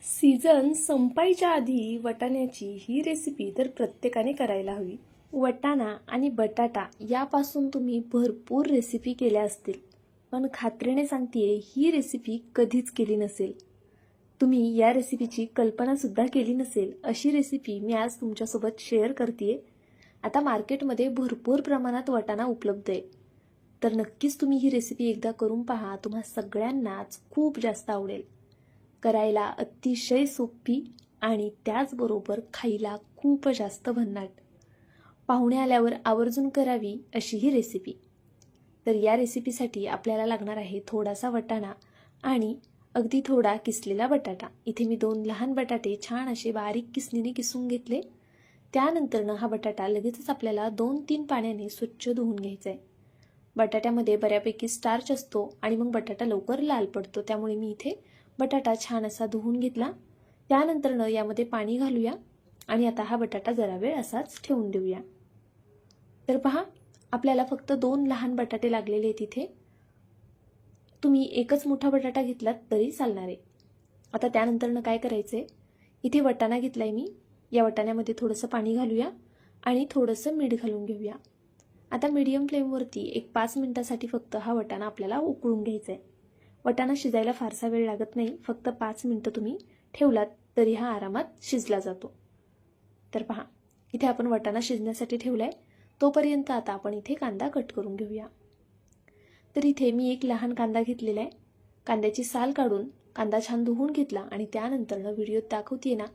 Season संपायच्या आधी वाटाण्याची ही recipe तर प्रत्येकाने करायला हवी. वाटाणा आणि बटाटा यापासून तुम्ही भरपूर रेसिपी केल्या असतील, पण खात्रीने सांगतेय ही रेसिपी कधीच केली नसेल. तुम्ही या रेसिपीची कल्पनासुद्धा केली नसेल अशी रेसिपी मी आज तुमच्यासोबत शेअर करतेय. आता मार्केटमध्ये भरपूर प्रमाणात वाटाणा उपलब्ध आहे, तर नक्कीच तुम्ही ही रेसिपी एकदा करून पहा. तुम्हा सगळ्यांनाच खूप जास्त आवडेल. करायला अतिशय सोपी आणि त्याचबरोबर खायला खूप जास्त भन्नाट. पाहुणे आल्यावर आवर्जून करावी अशी ही रेसिपी. तर या रेसिपीसाठी आपल्याला लागणार आहे थोडासा वाटाणा आणि अगदी थोडा किसलेला बटाटा. इथे मी 2 लहान बटाटे छान असे बारीक किसणीने किसून घेतले. त्यानंतरनं हा बटाटा लगेचच आपल्याला 2-3 पाण्याने स्वच्छ धुवून घ्यायचा आहे. बटाट्यामध्ये बऱ्यापैकी स्टार्च असतो आणि मग बटाटा लवकर लाल पडतो, त्यामुळे मी इथे बटाटा छान असा धुवून घेतला. त्यानंतरनं यामध्ये पाणी घालूया आणि आता हा बटाटा जरा वेळ असाच ठेवून देऊया. तर पहा, आपल्याला फक्त 2 लहान बटाटे लागलेले आहेत. इथे तुम्ही एकच मोठा बटाटा घेतलात तरी चालणार आहे. आता त्यानंतरनं काय करायचंय, इथे वाटाणा घेतलाय मी. या वाटाण्यामध्ये थोडंसं पाणी घालूया आणि थोडंसं मीठ घालून घेऊया. आता मीडियम फ्लेमवरती एक 5 मिनिटासाठी फक्त हा वाटाणा आपल्याला उकळून घ्यायचा आहे. वाटाणा शिजायला फारसा वेळ लागत नाही, फक्त 5 मिनिटं तुम्ही ठेवलात तरी हा आरामात शिजला जातो. तर पहा, इथे आपण वाटाणा शिजण्यासाठी ठेवलाय. तोपर्यंत आता आपण इथे कांदा कट करून घेऊया. तर इथे मी एक लहान कांदा घेतलेला आहे. कांद्याची साल काढून कांदा छान धुवून घेतला आणि त्यानंतरनं व्हिडिओत दाखवते ना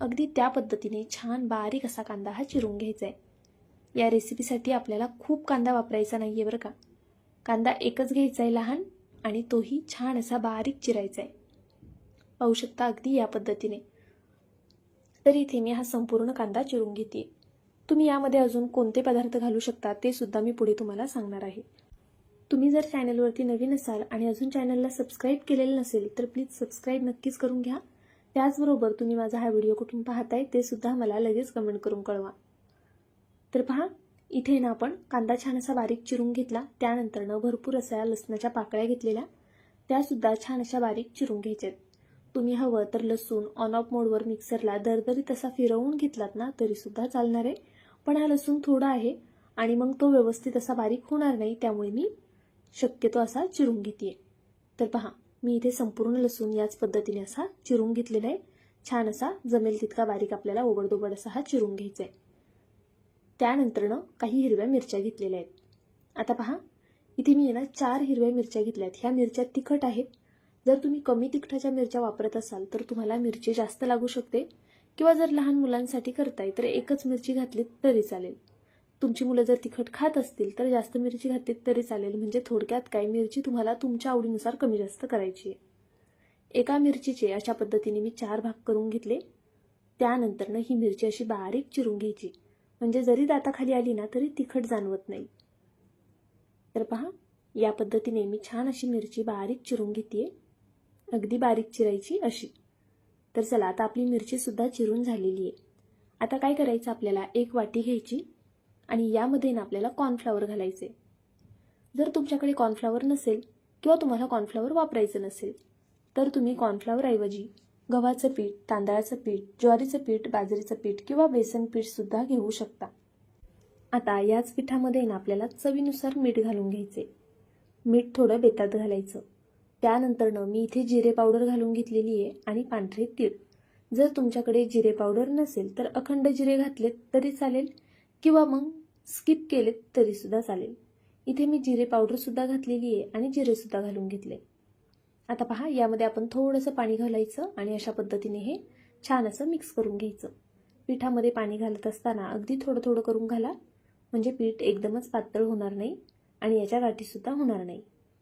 अगदी त्या पद्धतीने छान बारीक असा कांदा हा चिरून घ्यायचा आहे. या रेसिपीसाठी आपल्याला खूप कांदा वापरायचा नाहीये बरं का. कांदा एकच घ्यायचा आहे लहान आणि तोही छान असा बारीक चिरायचा आहे. पाहू शकता अगदी या पद्धतीने. तर इथे मी हा संपूर्ण कांदा चिरून घेते. तुम्ही यामध्ये अजून कोणते पदार्थ घालू शकता ते सुद्धा मी पुढे तुम्हाला सांगणार आहे. तुम्ही जर चॅनलवरती नवीन असाल आणि अजून चॅनलला सबस्क्राईब केलेलं नसेल तर प्लीज सबस्क्राईब नक्कीच करून घ्या. त्याचबरोबर तुम्ही माझा हा व्हिडिओ कुठून पाहताय ते सुद्धा मला लगेच कमेंट करून कळवा. तर पहा, इथे ना आपण कांदा छान असा बारीक चिरून घेतला. त्यानंतरनं भरपूर अशा लसणाच्या पाकळ्या घेतलेल्या, त्या सुद्धा छान अशा बारीक चिरून घ्यायच्यात. तुम्ही हवं तर लसूण ऑन ऑफ मोडवर मिक्सरला दरदरीत असा फिरवून घेतलात ना तरी सुद्धा चालणार आहे. पण हा लसूण थोडा आहे आणि मग तो व्यवस्थित असा बारीक होणार नाही, त्यामुळे मी शक्यतो असा चिरून घेते. तर पहा, मी इथे संपूर्ण लसूण याच पद्धतीने असा चिरून घेतलेला आहे. छान असा जमेल तितका बारीक आपल्याला ओबडधोबड असा हा चिरून घ्यायचा आहे. त्यानंतरनं काही हिरव्या मिरच्या घेतलेल्या आहेत. आता पहा, इथे मी ना 4 हिरव्या मिरच्या घेतल्यात. ह्या मिरच्या तिखट आहेत. जर तुम्ही कमी तिखटाच्या मिरच्या वापरत असाल तर तुम्हाला मिरची जास्त लागू शकते, किंवा जर लहान मुलांसाठी करताय तर एकच मिरची घातली तरी चालेल. तुमची मुलं जर तिखट खात असतील तर जास्त मिरची घातली तरी चालेल. म्हणजे थोडक्यात काय, मिरची तुम्हाला तुमच्या आवडीनुसार कमी जास्त करायची आहे. एका मिरचीचे अशा पद्धतीने मी 4 भाग करून घेतले. त्यानंतरनं ही मिरची अशी बारीक चिरून घ्यायची, म्हणजे जरी दाताखाली आली ना तरी तिखट जाणवत नाही. तर पहा, या पद्धतीने मी छान अशी मिरची बारीक चिरून घेते. अगदी बारीक चिरायची अशी. तर चला, आता आपली मिरची सुद्धा चिरून झालेली आहे. आता काय करायचं, आपल्याला एक वाटी घ्यायची आणि यामध्ये ना आपल्याला कॉर्नफ्लॉवर घालायचे. जर तुमच्याकडे कॉर्नफ्लॉवर नसेल किंवा तुम्हाला कॉर्नफ्लॉवर वापरायचं नसेल तर तुम्ही कॉर्नफ्लॉवर ऐवजी गव्हाचं पीठ, तांदळाचं पीठ, ज्वारीचं पीठ, बाजरीचं पीठ किंवा बेसन पीठ सुद्धा घेऊ शकता. आता याच पिठामध्ये ना आपल्याला चवीनुसार मीठ घालून घ्यायचे. मीठ थोडं बेतात घालायचं. त्यानंतरनं मी इथे जिरे पावडर घालून घेतलेली आहे आणि पांढरे तीळ. जर तुमच्याकडे जिरे पावडर नसेल तर अखंड जिरे घातलेत तरी चालेल, किंवा मग स्किप केलेत तरी सुद्धा चालेल. इथे मी जिरे पावडर सुद्धा घातलेली आहे आणि जिरे सुद्धा घालून घेतले. आता पहा, यामध्ये आपण थोडंसं पाणी घालायचं आणि अशा पद्धतीने हे छान असं मिक्स करून घ्यायचं. पिठामध्ये पाणी घालत असताना अगदी थोडं थोडं करून घाला, म्हणजे पीठ एकदमच पातळ होणार नाही आणि याच्या गाठी सुद्धा होणार नाही.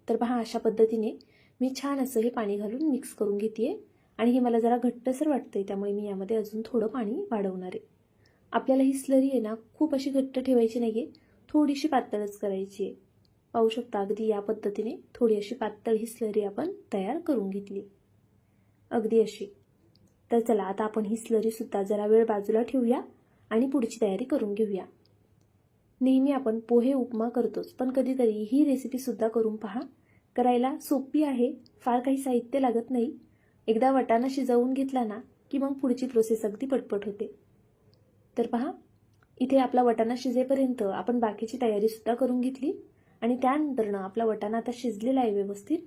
तर पहा, अशा पद्धतीने मी छान असं हे पाणी घालून मिक्स करून घेते आणि हे मला जरा घट्टसर वाटतंय, त्यामुळे मी यामध्ये अजून थोडं पाणी वाढवणार आहे. आपल्याला ही स्लरी आहे ना खूप अशी घट्ट ठेवायची नाहीये, थोडीशी पातळच करायची आहे. पाहू शकता अगदी या पद्धतीने थोडी अशी पातळ ही स्लरी आपण तयार करून घेतली, अगदी अशी. तर चला, आता आपण ही स्लरी सुद्धा जरा वेळ बाजूला ठेवूया आणि पुढची तयारी करून घेऊया. नेहमी आपण पोहे उपमा करतोच, पण कधीतरी ही रेसिपी सुद्धा करून पहा. करायला सोपी आहे, फार काही साहित्य लागत नाही. एकदा वाटाणा शिजवून घेतला ना की मग पुढची प्रोसेस अगदी पटपट होते. तर पहा, इथे आपला वाटाणा शिजेपर्यंत आपण बाकीची तयारीसुद्धा करून घेतली आणि त्यानंतरनं आपला वाटाणा आता शिजलेला आहे व्यवस्थित.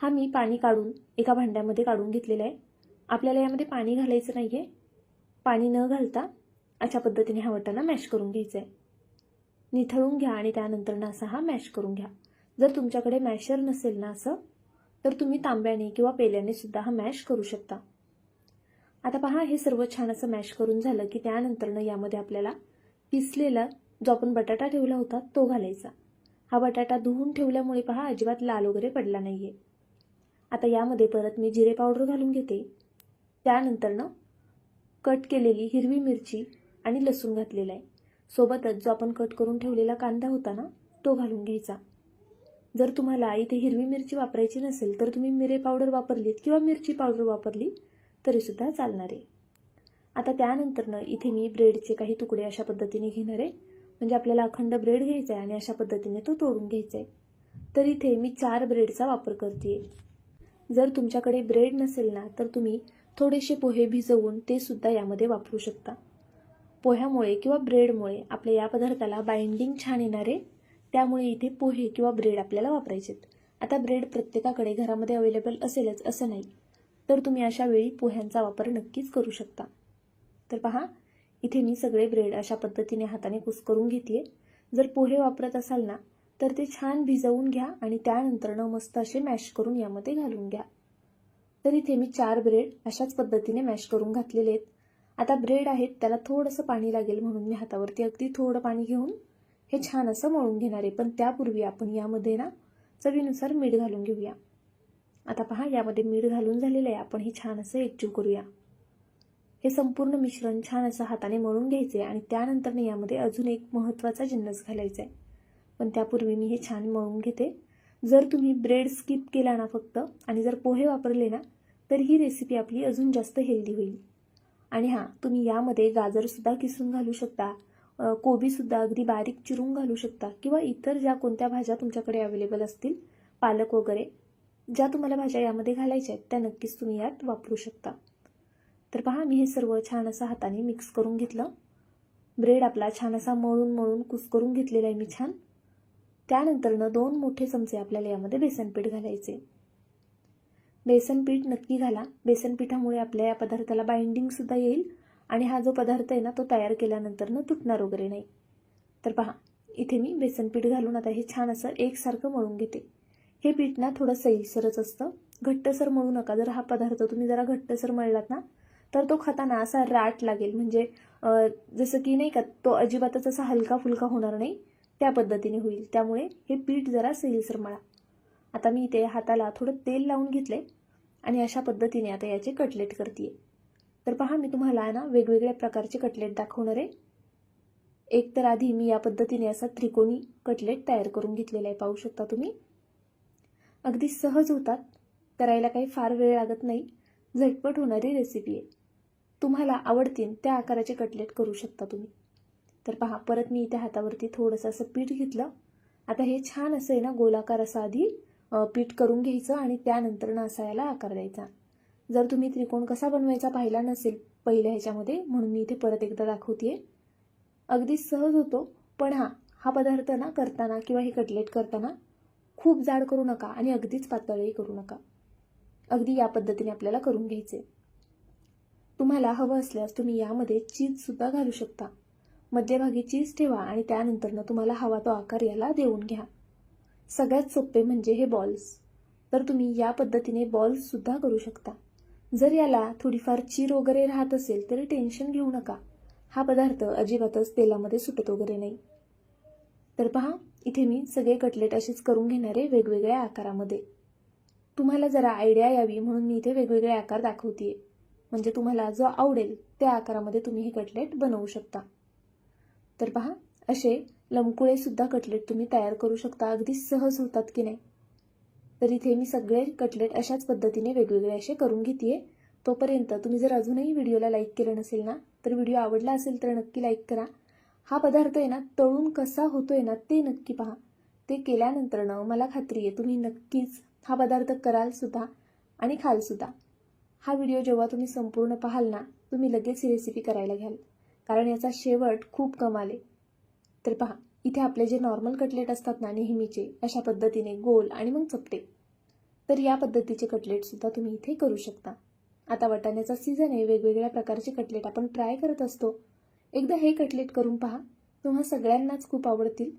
हा मी पाणी काढून एका भांड्यामध्ये काढून घेतलेला आहे. आपल्याला यामध्ये पाणी घालायचं नाही आहे. पाणी न घालता अशा पद्धतीने हा वाटाणा मॅश करून घ्यायचा आहे. निथळून घ्या आणि त्यानंतरनं असा हा मॅश करून घ्या. जर तुमच्याकडे मॅशर नसेल ना असं, तर तुम्ही तांब्याने किंवा पेल्याने सुद्धा हा मॅश करू शकता. आता पहा, हे सर्व छान असं मॅश करून झालं की त्यानंतरनं यामध्ये आपल्याला किसलेला जो आपण बटाटा ठेवला होता तो घालायचा. हा बटाटा धुवून ठेवल्यामुळे पहा अजिबात लाल वगैरे पडला नाहीये. आता यामध्ये परत मी जिरे पावडर घालून घेते. त्यानंतरनं कट केलेली हिरवी मिरची आणि लसूण घातलेला आहे. सोबतच जो आपण कट करून ठेवलेला कांदा होता ना तो घालून घ्यायचा. जर तुम्हाला इथे हिरवी मिरची वापरायची नसेल तर तुम्ही मिरे पावडर वापरलीत किंवा मिरची पावडर वापरली तरीसुद्धा चालणार आहे. आता त्यानंतरनं इथे मी ब्रेडचे काही तुकडे अशा पद्धतीने घेणार आहे. म्हणजे आपल्याला अखंड ब्रेड घ्यायचा आहे आणि अशा पद्धतीने तो तोडून घ्यायचा आहे. तर इथे मी 4 ब्रेडचा वापर करते. जर तुमच्याकडे ब्रेड नसेल ना तर तुम्ही थोडेसे पोहे भिजवून ते सुद्धा यामध्ये वापरू शकता. पोह्यामुळे किंवा ब्रेडमुळे आपल्या या पदार्थाला बाइंडिंग छान येणार आहे. त्यामुळे इथे पोहे किंवा ब्रेड आपल्याला वापरायचेत. आता ब्रेड प्रत्येकाकडे घरामध्ये अवेलेबल असेलच असं नाही, तर तुम्ही अशा वेळी पोह्यांचा वापर नक्कीच करू शकता. तर पहा, इथे मी सगळे ब्रेड अशा पद्धतीने हाताने कुस्करून घेतले. जर पोहे वापरत असाल ना तर ते छान भिजवून घ्या आणि त्यानंतरनं मस्त असे मॅश करून यामध्ये घालून घ्या. तर इथे मी 4 ब्रेड अशाच पद्धतीने मॅश करून घातलेले आहेत. आता ब्रेड आहेत त्याला थोडंसं पाणी लागेल म्हणून मी हातावरती अगदी थोडं पाणी घेऊन हे छान असं मळून घेणार आहे. पण त्यापूर्वी आपण यामध्ये ना चवीनुसार मीठ घालून घेऊया. आता पहा, यामध्ये मीठ घालून झालेलं आहे. आपण हे छान असं एकजीव करूया. हे संपूर्ण मिश्रण छान असं हाताने मळून घ्यायचे आणि त्यानंतर यामध्ये अजून एक महत्त्वाचा जिन्नस घालायचा आहे. पण त्यापूर्वी मी हे छान मळून घेते. जर तुम्ही ब्रेड स्किप केला ना फक्त आणि जर पोहे वापरले ना तर ही रेसिपी आपली अजून जास्त हेल्दी होईल. आणि हां, तुम्ही यामध्ये गाजरसुद्धा किसून घालू शकता, कोबीसुद्धा अगदी बारीक चिरून घालू शकता किंवा इतर ज्या कोणत्या भाज्या तुमच्याकडे अवेलेबल असतील, पालक वगैरे ज्या तुम्हाला भाज्या यामध्ये घालायच्या आहेत त्या नक्कीच तुम्ही यात वापरू शकता. तर पहा, मी हे सर्व छान असं हाताने मिक्स करून घेतलं. ब्रेड आपला छान असा मळून मळून कुस्करून घेतलेला आहे मी छान. त्यानंतरनं 2 मोठे चमचे आपल्याला यामध्ये बेसन पीठ घालायचे. बेसन पीठ नक्की घाला. बेसन पिठामुळे आपल्या या पदार्थाला बाइंडिंगसुद्धा येईल आणि हा जो पदार्थ आहे ना तो तयार केल्यानंतरनं तुटणार वगैरे नाही. तर पहा, इथे मी बेसन पीठ घालून आता हे छान असं एकसारखं मळून घेते. हे पीठ ना थोडं सैलसरच असतं, घट्टसर मळू नका. जर हा पदार्थ तुम्ही जरा घट्टसर मळलात ना तर तो खाताना असा राट लागेल. म्हणजे जसं की नाही का, तो अजिबातच असा हलका फुलका होणार नाही, त्या पद्धतीने होईल. त्यामुळे हे पीठ जरा सैलसर मळा. आता मी इथे हाताला थोडं तेल लावून घेतले आणि अशा पद्धतीने आता याचे कटलेट करते. तर पहा, मी तुम्हाला ना वेगवेगळ्या प्रकारचे कटलेट दाखवणार आहे. एक तर आधी मी या पद्धतीने असा त्रिकोणी कटलेट तयार करून घेतलेला आहे. पाहू शकता तुम्ही, अगदी सहज होतात, करायला काही फार वेळ लागत नाही, झटपट होणारी रेसिपी आहे. तुम्हाला आवडतील त्या आकाराचे कटलेट करू शकता तुम्ही. तर पहा, परत मी इथे हातावरती थोडंसं असं पीठ घेतलं. आता हे छान असं आहे ना गोलाकार असं आधी पीठ करून घ्यायचं आणि त्यानंतर ना असा याला आकार द्यायचा. जर तुम्ही त्रिकोण कसा बनवायचा पाहिला नसेल पहिल्या ह्याच्यामध्ये, म्हणून मी इथे परत एकदा दाखवते. अगदी सहज होतो. पण हा पदार्थ ना करताना किंवा हे कटलेट करताना खूप जाड करू नका आणि अगदीच पातळही करू नका. अगदी या पद्धतीने आपल्याला करून घ्यायचे. तुम्हाला हवं असल्यास तुम्ही यामध्ये चीजसुद्धा घालू शकता. मध्यभागी चीज ठेवा आणि त्यानंतरनं तुम्हाला हवा तो आकार याला देऊन घ्या. सगळ्यात सोपे म्हणजे हे बॉल्स. तर तुम्ही या पद्धतीने बॉल्ससुद्धा करू शकता. जर याला थोडीफार चीर वगैरे राहत असेल तरी टेन्शन घेऊ नका. हा पदार्थ अजिबातच तेलामध्ये सुटत वगैरे नाही. तर पहा, इथे मी सगळे कटलेट असेच करून घेणारे वेगवेगळ्या आकारामध्ये. तुम्हाला जरा आयडिया यावी म्हणून मी इथे वेगवेगळे आकार दाखवते. म्हणजे तुम्हाला जो आवडेल त्या आकारामध्ये तुम्ही हे कटलेट बनवू शकता. तर पहा, असे लमकुळे सुद्धा कटलेट तुम्ही तयार करू शकता. अगदी सहज होतात की नाही. तर इथे मी सगळे कटलेट अशाच पद्धतीने वेगवेगळे असे करून घेते. तोपर्यंत तुम्ही जर अजूनही व्हिडिओला लाईक केलं नसेल ना तर व्हिडिओ आवडला असेल तर नक्की लाईक करा. हा पदार्थ आहे ना तळून कसा होतोय ना ते नक्की पहा. ते केल्यानंतर मला खात्री आहे तुम्ही नक्कीच हा पदार्थ कराल सुद्धा आणि खाल सुद्धा. हा व्हिडिओ जेव्हा तुम्ही संपूर्ण पाहाल ना, तुम्ही लगेच ही रेसिपी करायला घ्याल, कारण याचा शेवट खूप कमाल आहे. तर पहा, इथे आपले जे नॉर्मल कटलेट असतात ना नेहमीचे, अशा पद्धतीने गोल आणि मग चपटे, तर या पद्धतीचे कटलेटसुद्धा तुम्ही इथे करू शकता. आता वाटाण्याचा सीझन आहे, वेगवेगळ्या प्रकारचे कटलेट आपण ट्राय करत असतो. एकदा हे कटलेट करून पहा, तुम्हा सगळ्यांनाच खूप आवडतील.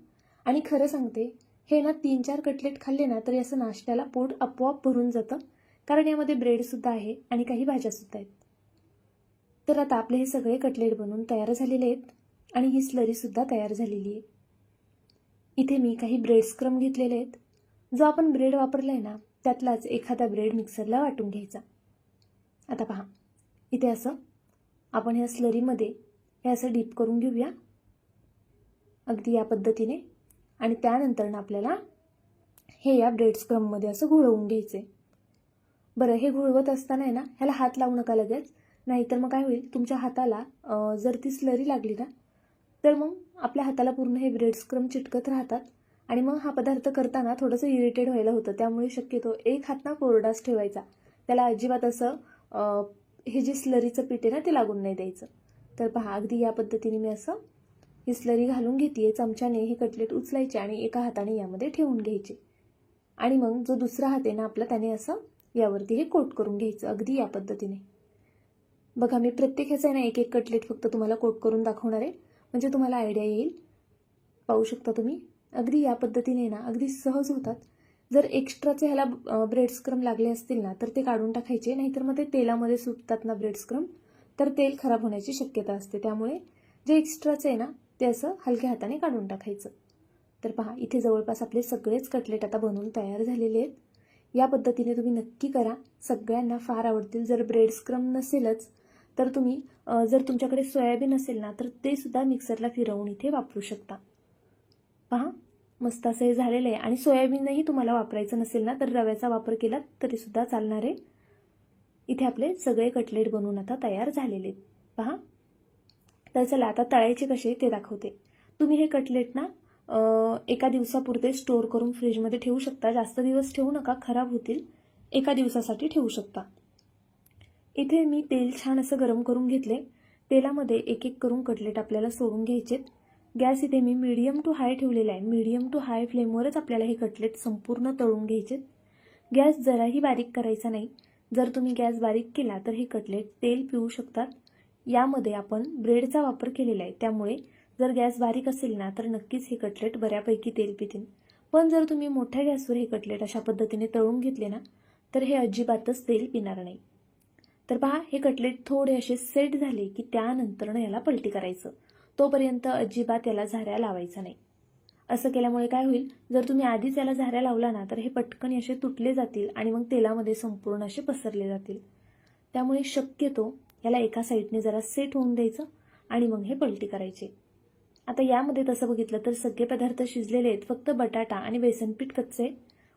आणि खरं सांगते, हे ना 3-4 कटलेट खाल्ले ना तरी असं नाश्त्याला पोट आपोआप भरून जातं, कारण यामध्ये ब्रेडसुद्धा आहे आणि काही भाज्यासुद्धा आहेत. तर आता आपले हे सगळे कटलेट बनवून तयार झालेले आहेत आणि ही स्लरीसुद्धा तयार झालेली आहे. इथे मी काही ब्रेड स्क्रम घेतलेले आहेत. जो आपण ब्रेड वापरला आहे ना, त्यातलाच एखादा ब्रेड मिक्सरला वाटून घ्यायचा. आता पहा, इथे असं आपण ह्या स्लरीमध्ये हे असं डीप करून घेऊया, अगदी या पद्धतीने. आणि त्यानंतर ना आपल्याला हे या ब्रेड स्क्रममध्ये असं घोळवून घ्यायचे. बरं, हे घोळवत असताना आहे ना, ह्याला हात लावू नका लगेच, नाहीतर मग काय होईल, तुमच्या हाताला जर ती स्लरी लागली ना, तर मग आपल्या हाताला पूर्ण हे ब्रेड स्क्रम चिटकत राहतात आणि मग हा पदार्थ करताना थोडंसं इरिटेट व्हायला होतं. त्यामुळे शक्यतो एक हात ना कोरडाच ठेवायचा, त्याला अजिबात असं हे जे स्लरीचं पीठ आहे ना ते लागून नाही द्यायचं. तर पहा, अगदी या पद्धतीने मी असं ही स्लरी घालून घेते. चमच्याने हे कटलेट उचलायचे आणि एका हाताने यामध्ये ठेवून घ्यायचे आणि मग जो दुसरा हात आहे ना आपला, त्याने असं यावरती हे कोट करून घ्यायचं, अगदी या पद्धतीने. बघा, मी प्रत्येक ह्याचा आहे ना एक एक कटलेट फक्त तुम्हाला कोट करून दाखवणार आहे, म्हणजे तुम्हाला आयडिया येईल. पाहू शकता तुम्ही, अगदी या पद्धतीने ना अगदी सहज होतात. जर एक्स्ट्राचे ह्याला ब्रेड स्क्रम लागले असतील ना तर ते काढून टाकायचे, नाहीतर मग ते तेलामध्ये सुटतात ना ब्रेड स्क्रम, तर तेल खराब होण्याची शक्यता असते. त्यामुळे जे एक्स्ट्राचे आहे ना ते असं हलक्या हाताने काढून टाकायचं. तर पहा, इथे जवळपास आपले सगळेच कटलेट आता बनवून तयार झालेले आहेत. या पद्धतीने तुम्ही नक्की करा, सगळ्यांना फार आवडतील. जर ब्रेड स्क्रम नसेलच तर तुम्ही जर तुमच्याकडे सोयाबीन असेल ना तर ते सुद्धा मिक्सरला फिरवून इथे वापरू शकता. पहा, मस्त असं हे झालेलं आहे. आणि सोयाबीनही तुम्हाला वापरायचं नसेल ना तर रव्याचा वापर केला तरीसुद्धा चालणार आहे. इथे आपले सगळे कटलेट बनवून आता तयार झालेले आहेत. पहा, तर चला आता तळायचे कसे ते दाखवते. तुम्ही हे कटलेट ना एका दिवसापुरते स्टोअर करून फ्रीजमध्ये ठेवू शकता. जास्त दिवस ठेवू नका, खराब होतील. एका दिवसासाठी ठेवू शकता. इथे मी तेल छान असं गरम करून घेतले. तेलामध्ये एक एक करून कटलेट आपल्याला सोडून घ्यायचेत. गॅस इथे मी मीडियम टू हाय ठेवलेला आहे. मीडियम टू हाय फ्लेमवरच आपल्याला हे कटलेट संपूर्ण तळून घ्यायचेत. गॅस जराही बारीक करायचा नाही. जर तुम्ही गॅस बारीक केला तर हे कटलेट तेल पिऊ शकतात. यामध्ये आपण ब्रेडचा वापर केलेला आहे, त्यामुळे जर गॅस बारीक असेल ना तर नक्कीच हे कटलेट बऱ्यापैकी तेल पितील. पण जर तुम्ही मोठ्या गॅसवर हे कटलेट अशा पद्धतीने तळून घेतले ना तर हे अजिबातच तेल पिणार नाही. तर पहा, हे कटलेट थोडे असे सेट झाले की त्यानंतर याला पलटी करायचं. तोपर्यंत अजिबात याला झाऱ्या लावायचा नाही. असं केल्यामुळे काय होईल, जर तुम्ही आधीच याला झाऱ्या लावला ना तर हे पटकन असे तुटले जातील आणि मग तेलामध्ये संपूर्ण असे पसरले जातील. त्यामुळे शक्यतो याला एका साईडने जरा सेट होऊन द्यायचं आणि मग हे पलटी करायचे. आता यामध्ये तसं बघितलं तर सगळे पदार्थ शिजलेले आहेत, फक्त बटाटा आणि बेसनपीठ कच्चे.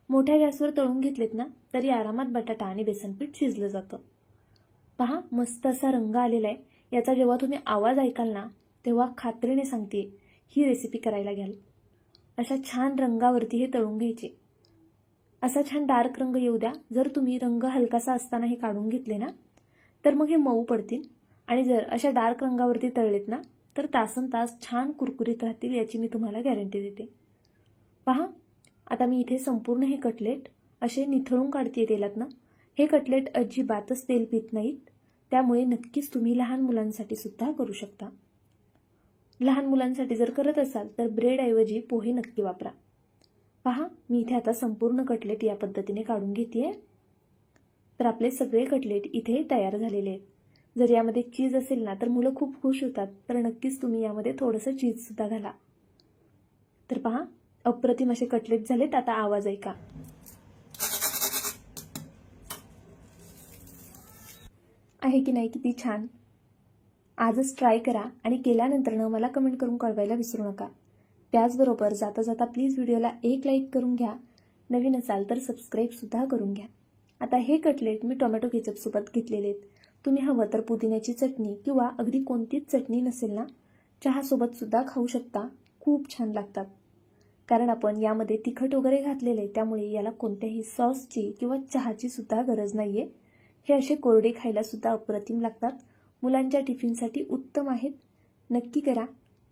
मोठ्या गॅसवर तळून घेतलेत ना तरी आरामात बटाटा आणि बेसनपीठ शिजलं जातं. पहा, मस्त असा रंग आलेला आहे. याचा जेव्हा तुम्ही आवाज ऐकाल ना तेव्हा खात्रीने सांगते ही रेसिपी करायला घ्याल. अशा छान रंगावरती हे तळून घ्यायचे. असा छान डार्क रंग येऊ द्या. जर तुम्ही रंग हलकासा असताना हे काढून घेतले ना तर मग हे मऊ पडतील आणि जर अशा डार्क रंगावरती तळलेत ना तर तासनतास छान कुरकुरीत राहतील, याची मी तुम्हाला गॅरंटी देते. पहा, आता मी इथे संपूर्ण हे कटलेट असे निथळून काढते तेलातनं. हे कटलेट अजिबातच तेल पित नाहीत, त्यामुळे नक्कीच तुम्ही लहान मुलांसाठी सुद्धा करू शकता. लहान मुलांसाठी जर करत असाल तर ब्रेडऐवजी पोहे नक्की वापरा. पहा, मी इथे आता संपूर्ण कटलेट या पद्धतीने काढून घेते. तर आपले सगळे कटलेट इथे तयार झालेले आहेत. जर यामध्ये चीज असेल ना तर मुलं खूप खुश होतात, तर नक्कीच तुम्ही यामध्ये थोडंसं चीजसुद्धा घाला. तर पहा, अप्रतिम असे कटलेट झालेत. आता आवाज ऐका. आहे की नाही किती छान. आजच ट्राय करा आणि केल्यानंतरनं मला कमेंट करून कळवायला विसरू नका. त्याचबरोबर जाता जाता प्लीज व्हिडिओला एक लाईक करून घ्या. नवीन असाल तर सबस्क्राईबसुद्धा करून घ्या. आता हे कटलेट मी टोमॅटो केचपसोबत घेतलेले आहेत. तुम्ही हवं तर पुदिन्याची चटणी किंवा अगदी कोणतीच चटणी नसेल ना चहासोबतसुद्धा खाऊ शकता. खूप छान लागतात, कारण आपण यामध्ये तिखट वगैरे घातलेले आहे, त्यामुळे याला कोणत्याही सॉसची किंवा चहाची सुद्धा गरज नाही आहे. हे असे कोरडे खायलासुद्धा अप्रतिम लागतात. मुलांच्या टिफिनसाठी उत्तम आहेत. नक्की करा.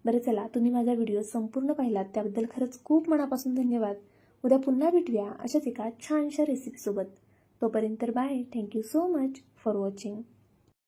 बरं चला, तुम्ही माझा व्हिडिओ संपूर्ण पाहिलात त्याबद्दल खरंच खूप मनापासून धन्यवाद. उद्या पुन्हा भेटूया अशाच एका छानशा रेसिपीसोबत. तोपर्यंत bye. Thank you so much for watching.